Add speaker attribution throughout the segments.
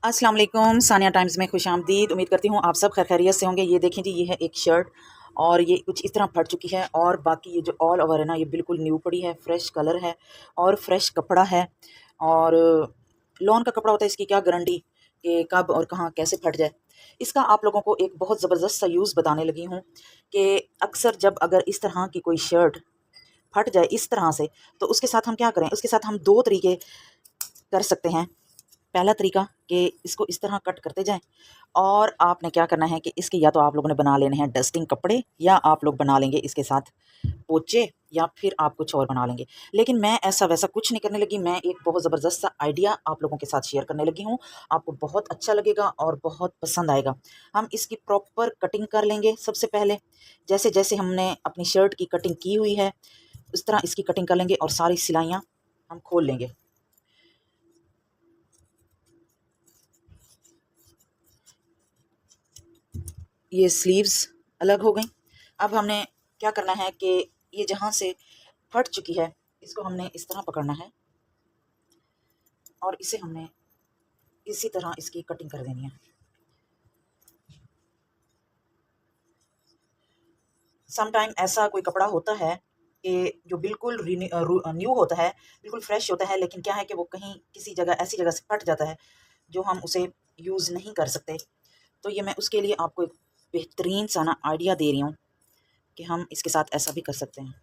Speaker 1: अस्सलाम वालेकुम, सानिया टाइम्स में खुशामदीद। उम्मीद करती हूँ आप सब खैर खैरियत से होंगे। ये देखें जी, ये है एक शर्ट और ये कुछ इस तरह फट चुकी है। और बाकी ये जो ऑल ओवर है ना, ये बिल्कुल न्यू पड़ी है, फ्रेश कलर है और फ्रेश कपड़ा है। और लॉन का कपड़ा होता है, इसकी क्या गारंटी कि कब और कहाँ कैसे फट जाए। इसका आप लोगों को एक बहुत ज़बरदस्त सा यूज़ बताने लगी हूँ कि अक्सर जब अगर इस तरह की कोई शर्ट फट जाए इस तरह से, तो उसके साथ हम क्या करें। उसके साथ हम दो तरीके कर सकते हैं। पहला तरीका कि इसको इस तरह कट करते जाएं और आपने क्या करना है कि इसके या तो आप लोगों ने बना लेने हैं डस्टिंग कपड़े, या आप लोग बना लेंगे इसके साथ पोचे, या फिर आप कुछ और बना लेंगे। लेकिन मैं ऐसा वैसा कुछ नहीं करने लगी। मैं एक बहुत ज़बरदस्त सा आइडिया आप लोगों के साथ शेयर करने लगी हूँ। आपको बहुत अच्छा लगेगा और बहुत पसंद आएगा। हम इसकी प्रॉपर कटिंग कर लेंगे। सबसे पहले जैसे जैसे हमने अपनी शर्ट की कटिंग की हुई है उस तरह इसकी कटिंग कर लेंगे और सारी सिलाइयाँ हम खोल लेंगे। ये स्लीव्स अलग हो गई। अब हमने क्या करना है कि ये जहाँ से फट चुकी है इसको हमने इस तरह पकड़ना है और इसे हमने इसी तरह इसकी कटिंग कर देनी है। सम टाइम ऐसा कोई कपड़ा होता है कि जो बिल्कुल न्यू होता है, बिल्कुल फ्रेश होता है, लेकिन क्या है कि वो कहीं किसी जगह ऐसी जगह से फट जाता है जो हम उसे यूज़ नहीं कर सकते। तो ये मैं उसके लिए आपको एक बेहतरीन सा ना आइडिया दे रही हूँ कि हम इसके साथ ऐसा भी कर सकते हैं।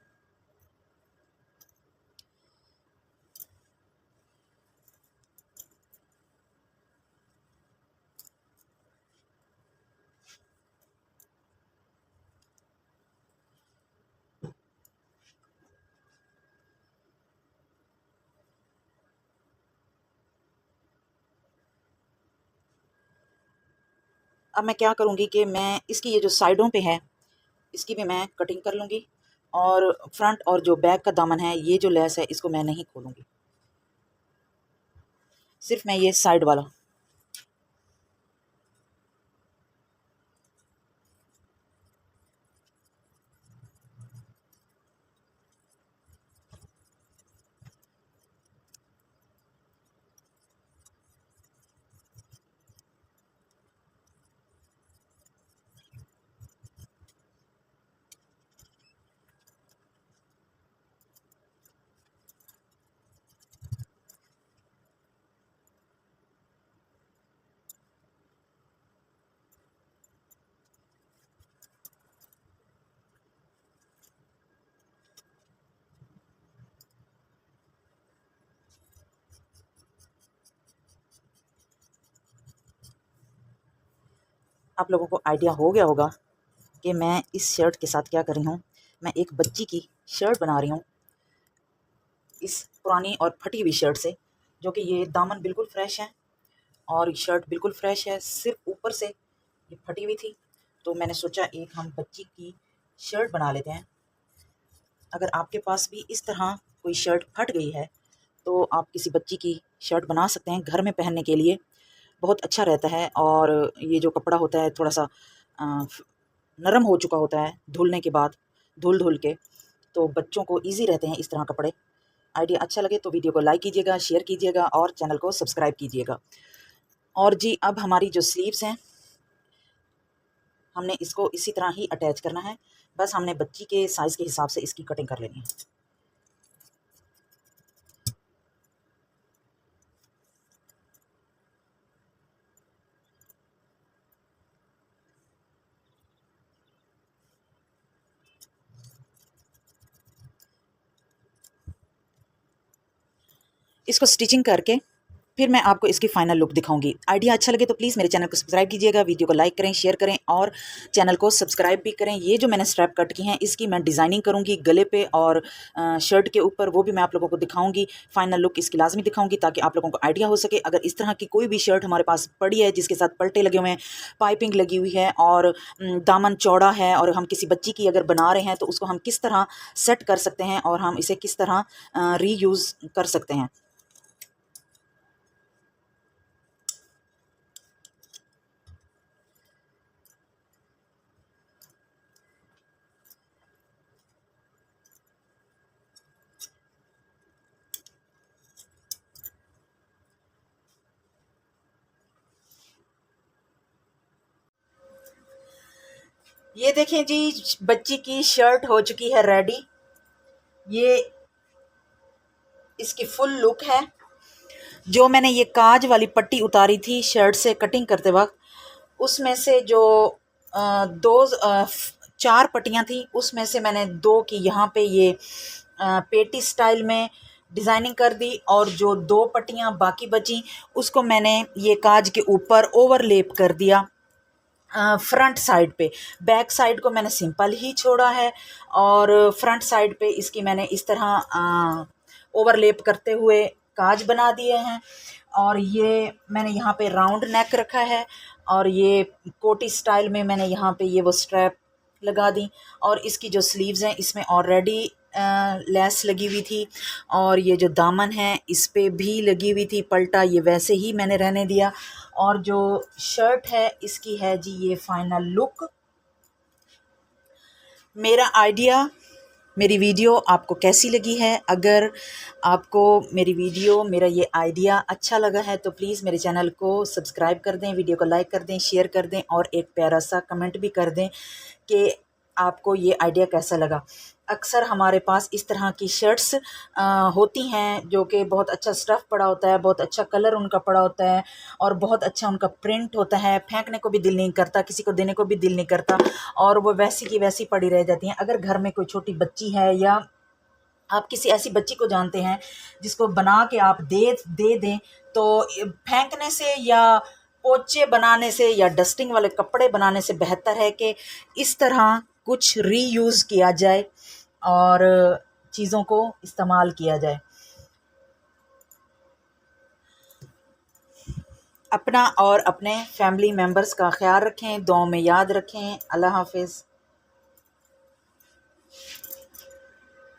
Speaker 1: अब मैं क्या करूँगी कि मैं इसकी ये जो साइडों पे है इसकी भी मैं कटिंग कर लूँगी। और फ्रंट और जो बैक का दामन है, ये जो लेस है इसको मैं नहीं खोलूँगी, सिर्फ मैं ये साइड वाला। आप लोगों को आइडिया हो गया होगा कि मैं इस शर्ट के साथ क्या कर रही हूँ। मैं एक बच्ची की शर्ट बना रही हूँ इस पुरानी और फटी हुई शर्ट से, जो कि ये दामन बिल्कुल फ्रेश है और शर्ट बिल्कुल फ्रेश है, सिर्फ ऊपर से ये फटी हुई थी। तो मैंने सोचा एक हम बच्ची की शर्ट बना लेते हैं। अगर आपके पास भी इस तरह कोई शर्ट फट गई है तो आप किसी बच्ची की शर्ट बना सकते हैं घर में पहनने के लिए। बहुत अच्छा रहता है और ये जो कपड़ा होता है थोड़ा सा नरम हो चुका होता है धुलने के बाद, धुल धुल के। तो बच्चों को इजी रहते हैं इस तरह कपड़े। आइडिया अच्छा लगे तो वीडियो को लाइक कीजिएगा, शेयर कीजिएगा और चैनल को सब्सक्राइब कीजिएगा। और जी, अब हमारी जो स्लीव्स हैं हमने इसको इसी तरह ही अटैच करना है। बस हमने बच्ची के साइज़ के हिसाब से इसकी कटिंग कर लेनी है। इसको स्टिचिंग करके फिर मैं आपको इसकी फाइनल लुक दिखाऊंगी। आइडिया अच्छा लगे तो प्लीज़ मेरे चैनल को सब्सक्राइब कीजिएगा, वीडियो को लाइक करें, शेयर करें और चैनल को सब्सक्राइब भी करें। ये जो मैंने स्ट्रैप कट की हैं इसकी मैं डिज़ाइनिंग करूंगी गले पे और शर्ट के ऊपर, वो भी मैं आप लोगों को दिखाऊंगी। फाइनल लुक इसकी लाजमी दिखाऊंगी ताकि आप लोगों को आइडिया हो सके। अगर इस तरह की कोई भी शर्ट हमारे पास पड़ी है जिसके साथ पलटे लगे हुए हैं, पाइपिंग लगी हुई है और दामन चौड़ा है, और हम किसी बच्ची की अगर बना रहे हैं तो उसको हम किस तरह सेट कर सकते हैं और हम इसे किस तरह रीयूज़ कर सकते हैं। ये देखें जी, बच्ची की शर्ट हो चुकी है रेडी। ये इसकी फुल लुक है। जो मैंने ये काज वाली पट्टी उतारी थी शर्ट से कटिंग करते वक्त, उसमें से जो चार पट्टियाँ थी, उसमें से मैंने दो की यहाँ पे ये पेटी स्टाइल में डिज़ाइनिंग कर दी, और जो दो पट्टियाँ बाकी बची उसको मैंने ये काज के ऊपर ओवरलेप कर दिया फ्रंट साइड पे। बैक साइड को मैंने सिंपल ही छोड़ा है, और फ्रंट साइड पे इसकी मैंने इस तरह ओवरलेप करते हुए काज बना दिए हैं। और ये मैंने यहाँ पे राउंड नेक रखा है, और ये कोटी स्टाइल में मैंने यहाँ पे ये वो स्ट्रैप लगा दी। और इसकी जो स्लीव्स हैं इसमें ऑलरेडी लेस लगी हुई थी, और ये जो दामन है इस पे भी लगी हुई थी पल्टा, ये वैसे ही मैंने रहने दिया। और जो शर्ट है इसकी है जी ये फाइनल लुक। मेरा आइडिया, मेरी वीडियो आपको कैसी लगी है? अगर आपको मेरी वीडियो, मेरा ये आइडिया अच्छा लगा है तो प्लीज़ मेरे चैनल को सब्सक्राइब कर दें, वीडियो को लाइक कर दें, शेयर कर दें, और एक प्यारा सा कमेंट भी कर दें कि आपको ये आइडिया कैसा लगा। अक्सर हमारे पास इस तरह की शर्ट्स होती हैं जो कि बहुत अच्छा स्टफ़ पड़ा होता है, बहुत अच्छा कलर उनका पड़ा होता है, और बहुत अच्छा उनका प्रिंट होता है। फेंकने को भी दिल नहीं करता, किसी को देने को भी दिल नहीं करता, और वो वैसी की वैसी पड़ी रह जाती हैं। अगर घर में कोई छोटी बच्ची है, या आप किसी ऐसी बच्ची को जानते हैं जिसको बना के आप दे दें, तो फेंकने से या पोचे बनाने से या डस्टिंग वाले कपड़े बनाने से बेहतर है कि इस तरह कुछ रीयूज़ किया जाए और चीज़ों को इस्तेमाल किया जाए। अपना और अपने फैमिली मेम्बर्स का ख्याल रखें, दुआओं में याद रखें। अल्लाह हाफिज़।